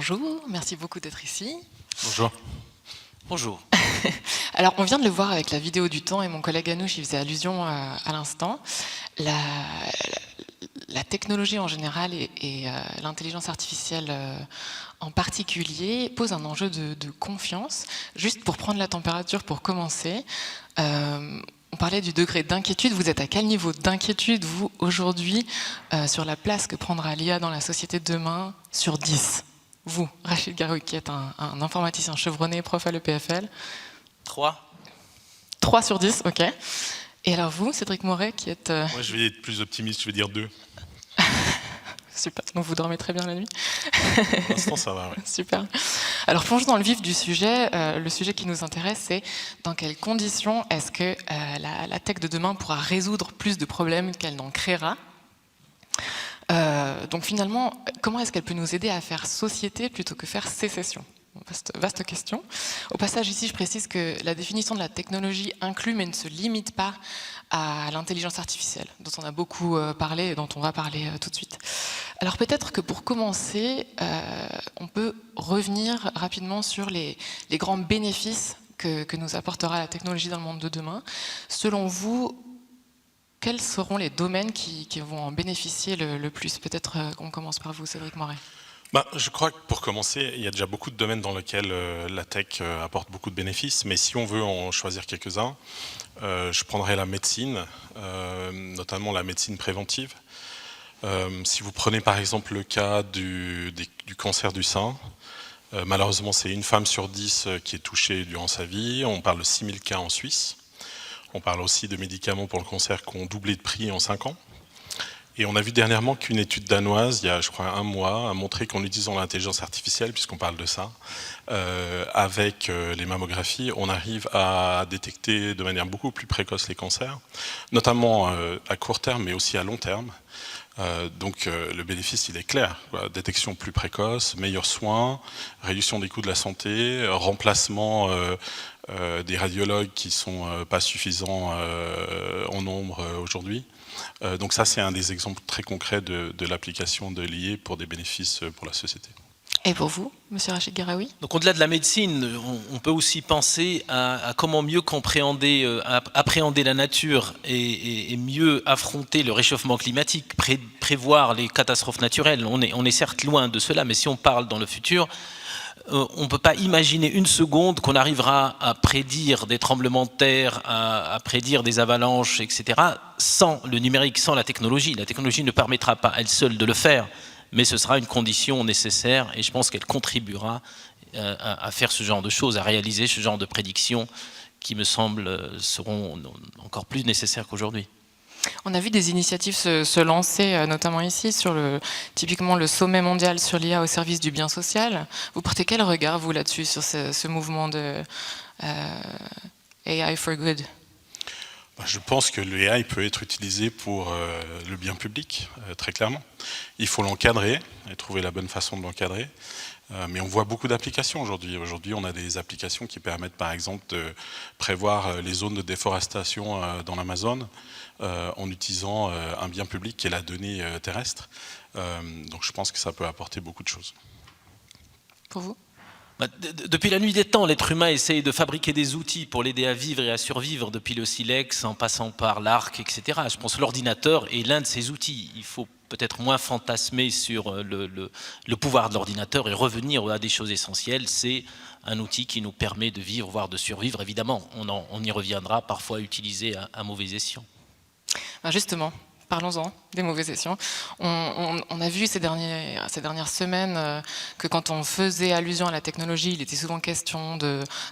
Bonjour, merci beaucoup d'être ici. Bonjour. Bonjour. Alors, on vient de le voir avec la vidéo du temps et mon collègue Anouche y faisait allusion à l'instant. La technologie en général et l'intelligence artificielle en particulier pose un enjeu de confiance. Juste pour prendre la température pour commencer, on parlait du degré d'inquiétude. Vous êtes à quel niveau d'inquiétude, vous, aujourd'hui, sur la place que prendra l'IA dans la société de demain sur 10 ? Vous, Rachid Garoui, qui êtes un informaticien chevronné, prof à l'EPFL. 3. 3 sur 10, ok. Et alors vous, Cédric Moret, qui êtes... Moi, je vais être plus optimiste, je vais dire 2. Super, donc vous dormez très bien la nuit. Pour l'instant, ça va, ouais. Super. Alors plongeons dans le vif du sujet. Le sujet qui nous intéresse, c'est dans quelles conditions est-ce que la tech de demain pourra résoudre plus de problèmes qu'elle n'en créera. Donc finalement, comment est-ce qu'elle peut nous aider à faire société plutôt que faire sécession ? Vaste question. Au passage, ici, je précise que la définition de la technologie inclut mais ne se limite pas à l'intelligence artificielle, dont on a beaucoup parlé et dont on va parler tout de suite. Alors peut-être que pour commencer, on peut revenir rapidement sur les grands bénéfices que nous apportera la technologie dans le monde de demain. Selon vous, quels seront les domaines qui vont en bénéficier le plus ? Peut-être qu'on commence par vous, Cédric Moret. Je crois que pour commencer, il y a déjà beaucoup de domaines dans lesquels la tech apporte beaucoup de bénéfices, mais si on veut en choisir quelques-uns, je prendrais la médecine, notamment la médecine préventive. Si vous prenez par exemple le cas du cancer du sein, malheureusement c'est une femme sur 10 qui est touchée durant sa vie, on parle de 6000 cas en Suisse. On parle aussi de médicaments pour le cancer qui ont doublé de prix en 5 ans. Et on a vu dernièrement qu'une étude danoise, il y a je crois un mois, a montré qu'en utilisant l'intelligence artificielle, puisqu'on parle de ça, avec les mammographies, on arrive à détecter de manière beaucoup plus précoce les cancers, notamment à court terme, mais aussi à long terme. Donc le bénéfice, il est clair. Détection plus précoce, meilleurs soins, réduction des coûts de la santé, remplacement des radiologues qui ne sont pas suffisants en nombre aujourd'hui. Donc ça, c'est un des exemples très concrets de l'application de l'IA pour des bénéfices pour la société. Et pour vous, Monsieur Rachid Garoui ? Donc au-delà de la médecine, on peut aussi penser à comment mieux appréhender la nature et mieux affronter le réchauffement climatique, prévoir les catastrophes naturelles. On est certes loin de cela, mais si on parle dans le futur, on ne peut pas imaginer une seconde qu'on arrivera à prédire des tremblements de terre, à prédire des avalanches, etc., sans le numérique, sans la technologie. La technologie ne permettra pas elle seule de le faire, mais ce sera une condition nécessaire et je pense qu'elle contribuera à faire ce genre de choses, à réaliser ce genre de prédictions qui me semblent seront encore plus nécessaires qu'aujourd'hui. On a vu des initiatives se lancer, notamment ici, sur typiquement le sommet mondial sur l'IA au service du bien social. Vous portez quel regard, vous, là-dessus, sur ce mouvement de AI for Good ? Je pense que l'AI peut être utilisé pour le bien public, très clairement. Il faut l'encadrer et trouver la bonne façon de l'encadrer. Mais on voit beaucoup d'applications aujourd'hui. Aujourd'hui, on a des applications qui permettent, par exemple, de prévoir les zones de déforestation dans l'Amazone en utilisant un bien public qui est la donnée terrestre. Donc je pense que ça peut apporter beaucoup de choses. Pour vous ? Depuis la nuit des temps, l'être humain essaye de fabriquer des outils pour l'aider à vivre et à survivre, depuis le silex, en passant par l'arc, etc. Je pense que l'ordinateur est l'un de ces outils. Il faut peut-être moins fantasmer sur le pouvoir de l'ordinateur et revenir à des choses essentielles. C'est un outil qui nous permet de vivre, voire de survivre. Évidemment, on y reviendra, parfois utilisé à mauvais escient. Justement, parlons-en des mauvais escients. On a vu ces dernières semaines que quand on faisait allusion à la technologie, il était souvent question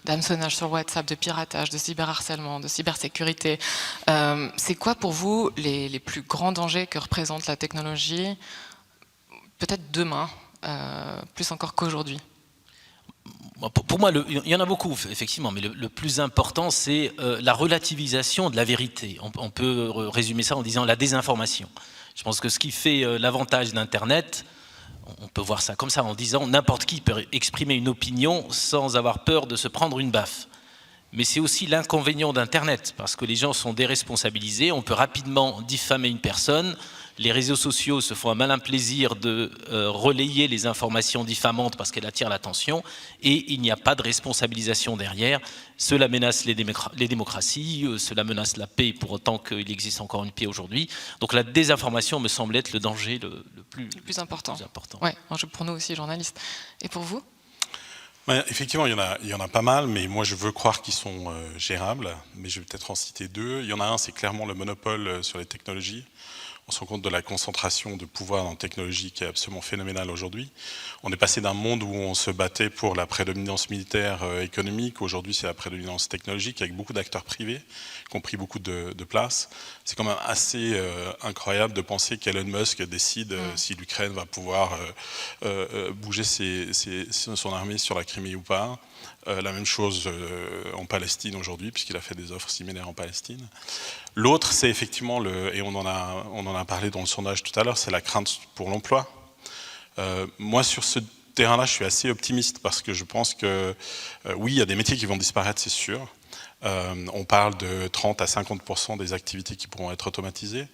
d'hameçonnage sur WhatsApp, de piratage, de cyberharcèlement, de cybersécurité. C'est quoi pour vous les plus grands dangers que représente la technologie, peut-être demain, plus encore qu'aujourd'hui ? Pour moi, il y en a beaucoup, effectivement, mais le plus important, c'est la relativisation de la vérité. On peut résumer ça en disant la désinformation. Je pense que ce qui fait l'avantage d'Internet, on peut voir ça comme ça, en disant n'importe qui peut exprimer une opinion sans avoir peur de se prendre une baffe. Mais c'est aussi l'inconvénient d'Internet, parce que les gens sont déresponsabilisés, on peut rapidement diffamer une personne, les réseaux sociaux se font un malin plaisir de relayer les informations diffamantes parce qu'elles attirent l'attention, et il n'y a pas de responsabilisation derrière. Cela menace les démocraties, cela menace la paix pour autant qu'il existe encore une paix aujourd'hui. Donc la désinformation me semble être le danger le plus important. Ouais, pour nous aussi, journalistes. Et pour vous ? Ouais, effectivement, il y en a pas mal, mais moi je veux croire qu'ils sont gérables, mais je vais peut-être en citer deux. Il y en a un, c'est clairement le monopole sur les technologies. On se rend compte de la concentration de pouvoir en technologie qui est absolument phénoménale aujourd'hui. On est passé d'un monde où on se battait pour la prédominance militaire économique. Aujourd'hui, c'est la prédominance technologique avec beaucoup d'acteurs privés qui ont pris beaucoup de place. C'est quand même assez incroyable de penser qu'Elon Musk décide si l'Ukraine va pouvoir bouger son armée sur la Crimée ou pas. La même chose en Palestine aujourd'hui, puisqu'il a fait des offres similaires en Palestine. L'autre, c'est effectivement, et on en a parlé dans le sondage tout à l'heure, c'est la crainte pour l'emploi. Moi, sur ce terrain-là, je suis assez optimiste, parce que je pense que, oui, il y a des métiers qui vont disparaître, c'est sûr. On parle de 30 à 50% des activités qui pourront être automatisées,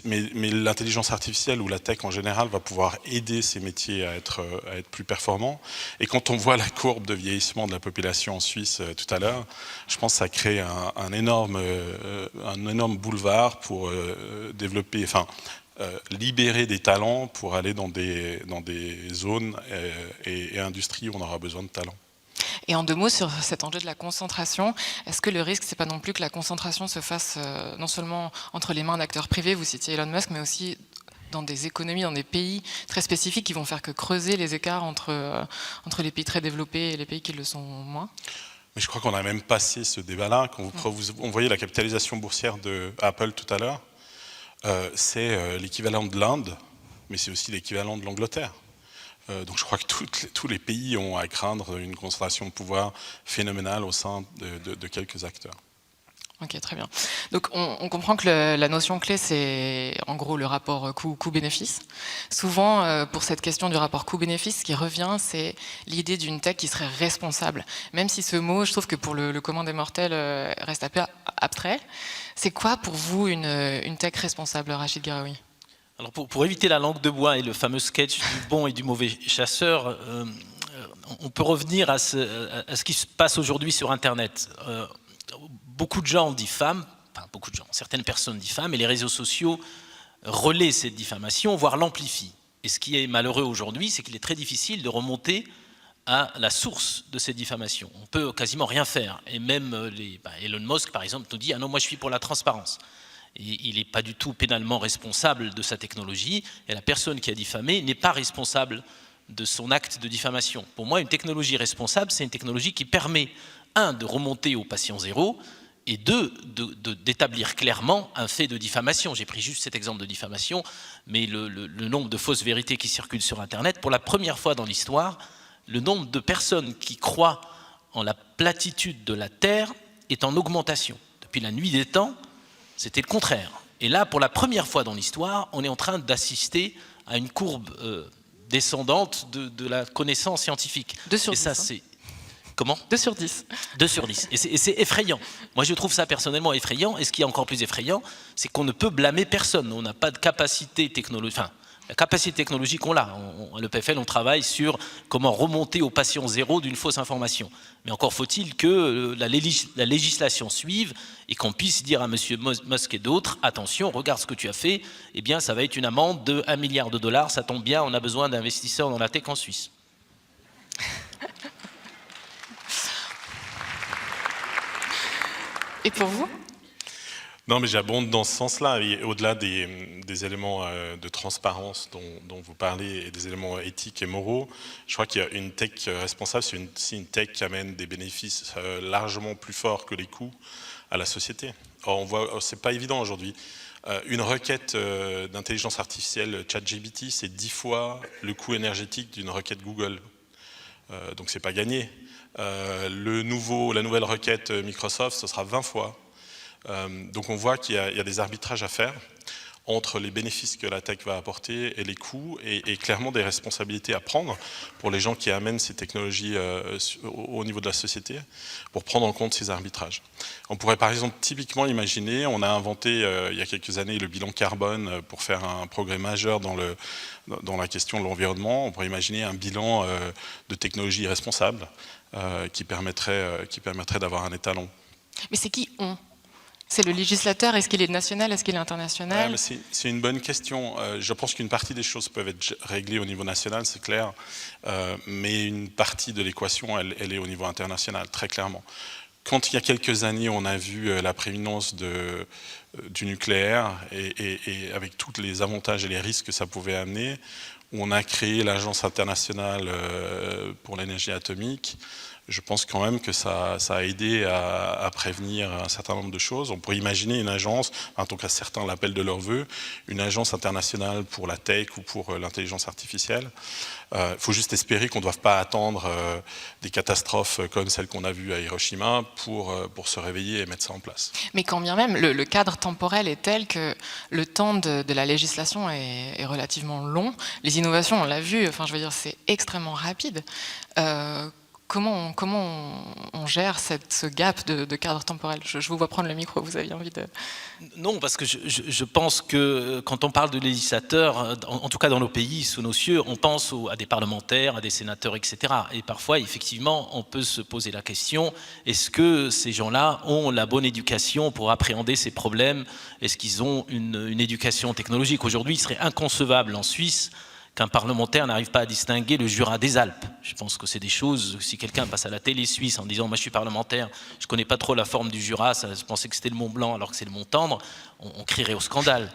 mais l'intelligence artificielle ou la tech en général va pouvoir aider ces métiers à être plus performants. Et quand on voit la courbe de vieillissement de la population en Suisse tout à l'heure, je pense que ça crée un énorme boulevard pour développer, libérer des talents pour aller dans des zones et industries où on aura besoin de talents. Et en deux mots, sur cet enjeu de la concentration, est-ce que le risque, c'est pas non plus que la concentration se fasse non seulement entre les mains d'acteurs privés, vous citiez Elon Musk, mais aussi dans des économies, dans des pays très spécifiques qui vont faire que creuser les écarts entre les pays très développés et les pays qui le sont moins ? Mais je crois qu'on a même passé ce débat-là. Quand on voyait la capitalisation boursière de Apple tout à l'heure, c'est l'équivalent de l'Inde, mais c'est aussi l'équivalent de l'Angleterre. Donc je crois que tous les pays ont à craindre une concentration de pouvoir phénoménale au sein de quelques acteurs. Ok, très bien. Donc on comprend que la notion clé, c'est en gros le rapport coût-bénéfice. Souvent, pour cette question du rapport coût-bénéfice, ce qui revient, c'est l'idée d'une tech qui serait responsable. Même si ce mot, je trouve que pour le commun des mortels, reste un peu abstrait. C'est quoi pour vous une tech responsable, Rachid Garaoui ? Alors pour éviter la langue de bois et le fameux sketch du bon et du mauvais chasseur, on peut revenir à ce qui se passe aujourd'hui sur Internet. Beaucoup de gens diffament, certaines personnes diffament, et les réseaux sociaux relaient cette diffamation, voire l'amplifient. Et ce qui est malheureux aujourd'hui, c'est qu'il est très difficile de remonter à la source de cette diffamation. On peut quasiment rien faire. Et même Elon Musk, par exemple, nous dit « Ah non, moi je suis pour la transparence ». Et il n'est pas du tout pénalement responsable de sa technologie, et la personne qui a diffamé n'est pas responsable de son acte de diffamation. Pour moi, une technologie responsable, c'est une technologie qui permet, un, de remonter au patient zéro, et deux, d'établir clairement un fait de diffamation. J'ai pris juste cet exemple de diffamation, mais le nombre de fausses vérités qui circulent sur Internet, pour la première fois dans l'histoire, le nombre de personnes qui croient en la platitude de la Terre est en augmentation. Depuis la nuit des temps, c'était le contraire. Et là, pour la première fois dans l'histoire, on est en train d'assister à une courbe descendante de la connaissance scientifique. 2 sur 10. Et ça, c'est... Comment ? 2 sur 10. 2 sur 10. Et c'est effrayant. Moi, je trouve ça personnellement effrayant. Et ce qui est encore plus effrayant, c'est qu'on ne peut blâmer personne. On n'a pas de capacité technologique... Enfin, la capacité technologique, on l'a. À l'EPFL, on travaille sur comment remonter au patient zéro d'une fausse information. Mais encore faut-il que la législation suive et qu'on puisse dire à M. Musk et d'autres, attention, regarde ce que tu as fait, eh bien ça va être une amende de $1 milliard, ça tombe bien, on a besoin d'investisseurs dans la tech en Suisse. Et pour vous ? Non, mais j'abonde dans ce sens-là. Au-delà des éléments de transparence dont vous parlez et des éléments éthiques et moraux, je crois qu'il y a une tech responsable, c'est une tech qui amène des bénéfices largement plus forts que les coûts à la société. Or, on voit, c'est pas évident aujourd'hui. Une requête d'intelligence artificielle ChatGPT, c'est 10 fois le coût énergétique d'une requête Google. Donc c'est pas gagné. La nouvelle requête Microsoft, ce sera 20 fois. Donc on voit qu'il y a des arbitrages à faire. entre les bénéfices que la tech va apporter et les coûts, et clairement des responsabilités à prendre pour les gens qui amènent ces technologies au niveau de la société, pour prendre en compte ces arbitrages. On pourrait par exemple typiquement imaginer, on a inventé il y a quelques années le bilan carbone pour faire un progrès majeur dans la question de l'environnement. On pourrait imaginer un bilan de technologie responsable qui permettrait d'avoir un étalon. Mais c'est qui on ? C'est le législateur, est-ce qu'il est national, est-ce qu'il est international ? C'est une bonne question. Je pense qu'une partie des choses peuvent être réglées au niveau national, c'est clair, mais une partie de l'équation, elle est au niveau international, très clairement. Quand il y a quelques années, on a vu la prééminence du nucléaire, et avec tous les avantages et les risques que ça pouvait amener, on a créé l'Agence internationale pour l'énergie atomique. Je pense quand même que ça a aidé à prévenir un certain nombre de choses. On pourrait imaginer une agence, en tout cas certains l'appellent de leur vœu, une agence internationale pour la tech ou pour l'intelligence artificielle. Il faut juste espérer qu'on ne doive pas attendre des catastrophes comme celles qu'on a vues à Hiroshima pour se réveiller et mettre ça en place. Mais quand bien même, le cadre temporel est tel que le temps de la législation est relativement long. Les innovations, on l'a vu, enfin, je veux dire, c'est extrêmement rapide. Comment on gère ce gap de cadre temporel ? Je vous vois prendre le micro, vous aviez envie de... Non, parce que je pense que quand on parle de législateurs, en tout cas dans nos pays, sous nos cieux, on pense à des parlementaires, à des sénateurs, etc. Et parfois, effectivement, on peut se poser la question, est-ce que ces gens-là ont la bonne éducation pour appréhender ces problèmes ? Est-ce qu'ils ont une éducation technologique ? Aujourd'hui, il serait inconcevable en Suisse qu'un parlementaire n'arrive pas à distinguer le Jura des Alpes. Je pense que c'est des choses, si quelqu'un passe à la télé suisse en disant « moi je suis parlementaire, je ne connais pas trop la forme du Jura, je pensais que c'était le Mont Blanc alors que c'est le Mont Tendre », on crierait au scandale.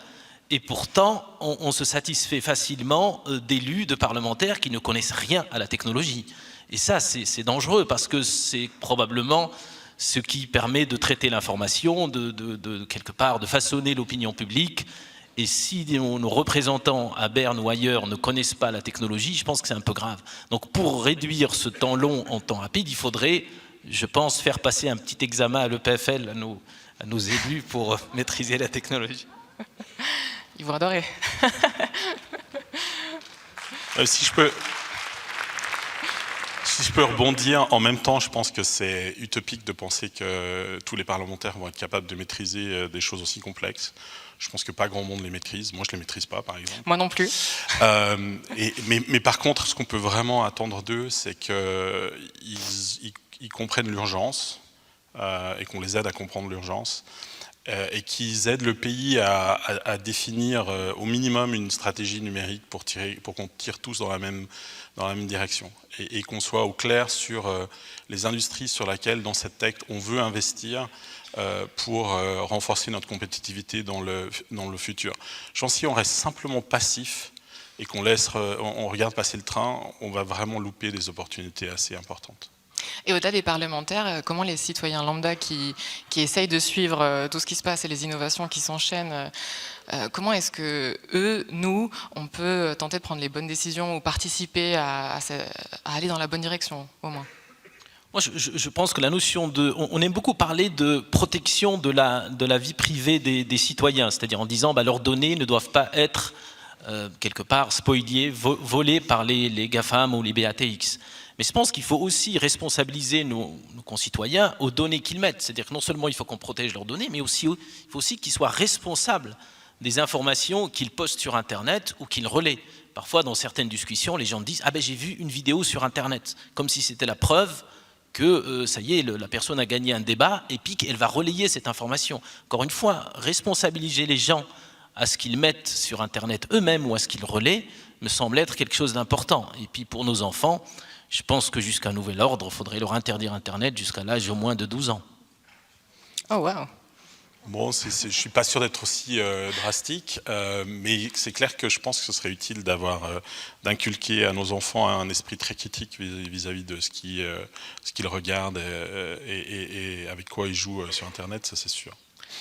Et pourtant, on se satisfait facilement d'élus, de parlementaires qui ne connaissent rien à la technologie. Et ça, c'est dangereux parce que c'est probablement ce qui permet de traiter l'information, de quelque part, de façonner l'opinion publique. Et si nos représentants à Berne ou ailleurs ne connaissent pas la technologie, je pense que c'est un peu grave. Donc pour réduire ce temps long en temps rapide, il faudrait, je pense, faire passer un petit examen à l'EPFL, à nos élus pour maîtriser la technologie. Ils vont adorer. Si je peux rebondir, en même temps, je pense que c'est utopique de penser que tous les parlementaires vont être capables de maîtriser des choses aussi complexes. Je pense que pas grand monde les maîtrise. Moi, je les maîtrise pas, par exemple. Moi non plus. Mais par contre, ce qu'on peut vraiment attendre d'eux, c'est qu'ils comprennent l'urgence et qu'on les aide à comprendre l'urgence et qu'ils aident le pays à définir au minimum une stratégie numérique pour qu'on tire tous dans la même direction et qu'on soit au clair sur les industries sur lesquelles, dans cette tech, on veut investir pour renforcer notre compétitivité dans le futur. Je pense que si on reste simplement passif et qu'on on regarde passer le train, on va vraiment louper des opportunités assez importantes. Et au-delà des parlementaires, comment les citoyens lambda qui essayent de suivre tout ce qui se passe et les innovations qui s'enchaînent, comment est-ce que nous, on peut tenter de prendre les bonnes décisions ou participer à aller dans la bonne direction, au moins ? Moi, je pense que la notion on aime beaucoup parler de protection de la vie privée des citoyens, c'est-à-dire en disant leurs données ne doivent pas être quelque part spoliées, volées par les GAFAM ou les BATX. Mais je pense qu'il faut aussi responsabiliser nos concitoyens aux données qu'ils mettent. C'est-à-dire que non seulement il faut qu'on protège leurs données, mais il faut aussi qu'ils soient responsables des informations qu'ils postent sur Internet ou qu'ils relaient. Parfois, dans certaines discussions, les gens disent « Ah ben j'ai vu une vidéo sur Internet », comme si c'était la preuve que ça y est, la personne a gagné un débat et puis qu'elle va relayer cette information. Encore une fois, responsabiliser les gens à ce qu'ils mettent sur Internet eux-mêmes ou à ce qu'ils relaient me semble être quelque chose d'important. Et puis pour nos enfants, je pense que jusqu'à nouvel ordre, il faudrait leur interdire Internet jusqu'à l'âge au moins de 12 ans. Oh wow. Bon, je ne suis pas sûr d'être aussi drastique, mais c'est clair que je pense que ce serait utile d'inculquer à nos enfants un esprit très critique vis-à-vis de ce qu'ils regardent et avec quoi ils jouent sur Internet, ça c'est sûr.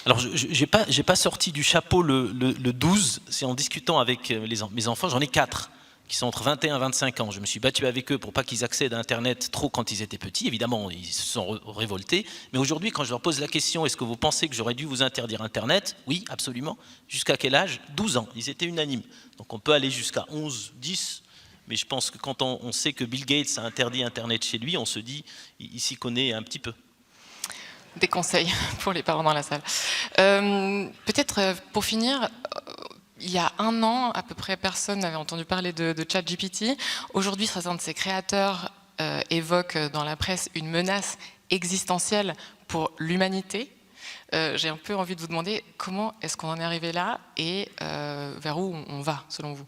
Alors, j'ai pas sorti du chapeau le 12, c'est en discutant avec mes enfants, j'en ai 4. qui sont entre 21 et 25 ans. Je me suis battu avec eux pour pas qu'ils accèdent à Internet trop quand ils étaient petits. Évidemment, ils se sont révoltés. Mais aujourd'hui, quand je leur pose la question, est-ce que vous pensez que j'aurais dû vous interdire Internet? Oui, absolument. Jusqu'à quel âge? 12 ans. Ils étaient unanimes. Donc on peut aller jusqu'à 11, 10. Mais je pense que quand on sait que Bill Gates a interdit Internet chez lui, on se dit, il s'y connaît un petit peu. Des conseils pour les parents dans la salle. Peut-être pour finir, il y a 1 an, à peu près, personne n'avait entendu parler de ChatGPT. Aujourd'hui, certains de ses créateurs évoquent dans la presse une menace existentielle pour l'humanité. J'ai un peu envie de vous demander comment est-ce qu'on en est arrivé là et vers où on va, selon vous?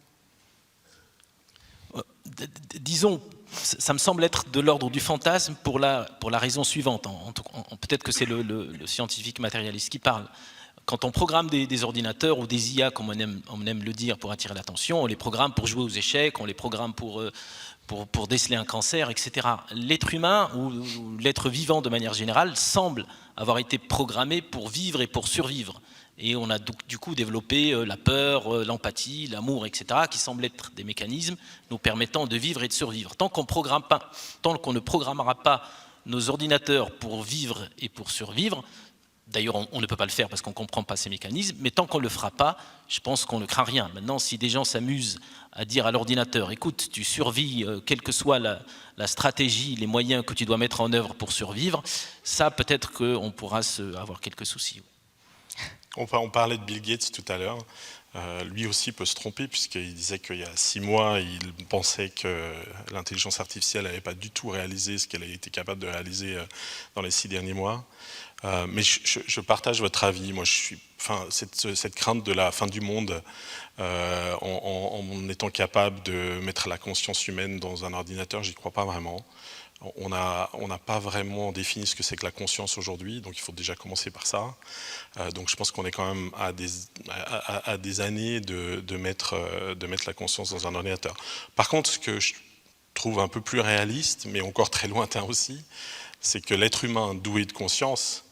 Disons, ça me semble être de l'ordre du fantasme pour la raison suivante. Peut-être que c'est le scientifique matérialiste qui parle. Quand on programme des ordinateurs ou des IA, comme on aime le dire, pour attirer l'attention, on les programme pour jouer aux échecs, on les programme pour déceler un cancer, etc. L'être humain ou l'être vivant de manière générale semble avoir été programmé pour vivre et pour survivre. Et on a du coup développé la peur, l'empathie, l'amour, etc., qui semblent être des mécanismes nous permettant de vivre et de survivre. Tant qu'on ne programmera pas nos ordinateurs pour vivre et pour survivre, d'ailleurs on ne peut pas le faire parce qu'on ne comprend pas ces mécanismes, mais tant qu'on ne le fera pas, je pense qu'on ne craint rien. Maintenant, si des gens s'amusent à dire à l'ordinateur, écoute, tu survis, quelle que soit la stratégie, les moyens que tu dois mettre en œuvre pour survivre, ça peut-être qu'on pourra avoir quelques soucis. On parlait de Bill Gates tout à l'heure. Lui aussi peut se tromper puisqu'il disait qu'il y a 6 mois, il pensait que l'intelligence artificielle n'avait pas du tout réalisé ce qu'elle a été capable de réaliser dans les 6 derniers mois. Mais je partage votre avis. Moi, cette crainte de la fin du monde en étant capable de mettre la conscience humaine dans un ordinateur, j'y crois pas vraiment. On n'a pas vraiment défini ce que c'est que la conscience aujourd'hui, donc il faut déjà commencer par ça. Donc je pense qu'on est quand même à des années de mettre la conscience dans un ordinateur. Par contre, ce que je trouve un peu plus réaliste, mais encore très lointain aussi, c'est que l'être humain doué de conscience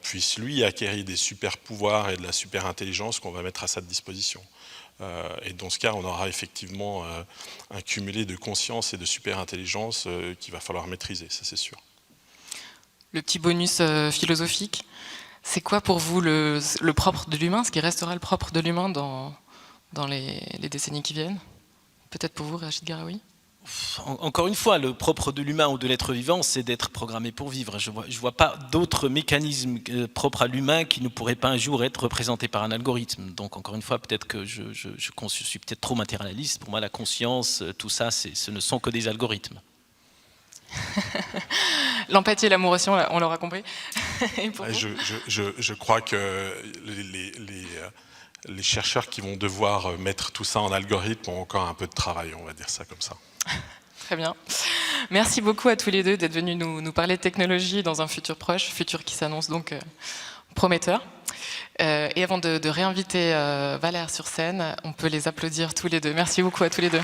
puisse lui acquérir des super pouvoirs et de la super intelligence qu'on va mettre à sa disposition. Et dans ce cas, on aura effectivement un cumulé de conscience et de super intelligence qu'il va falloir maîtriser, ça c'est sûr. Le petit bonus philosophique, c'est quoi pour vous le propre de l'humain, ce qui restera le propre de l'humain dans les décennies qui viennent? Peut-être pour vous, Rachid Garaoui? Encore une fois, le propre de l'humain ou de l'être vivant, c'est d'être programmé pour vivre. Je vois pas d'autres mécanismes propres à l'humain qui ne pourraient pas un jour être représentés par un algorithme. Donc encore une fois, peut-être que je suis peut-être trop matérialiste. Pour moi, la conscience, tout ça, ce ne sont que des algorithmes. L'empathie et l'amour aussi, on l'aura compris. Et pour vous? Je crois que les chercheurs qui vont devoir mettre tout ça en algorithme ont encore un peu de travail, on va dire ça comme ça. Très bien. Merci beaucoup à tous les deux d'être venus nous parler de technologie dans un futur proche, futur qui s'annonce donc prometteur. Et avant de réinviter Valère sur scène, on peut les applaudir tous les deux. Merci beaucoup à tous les deux.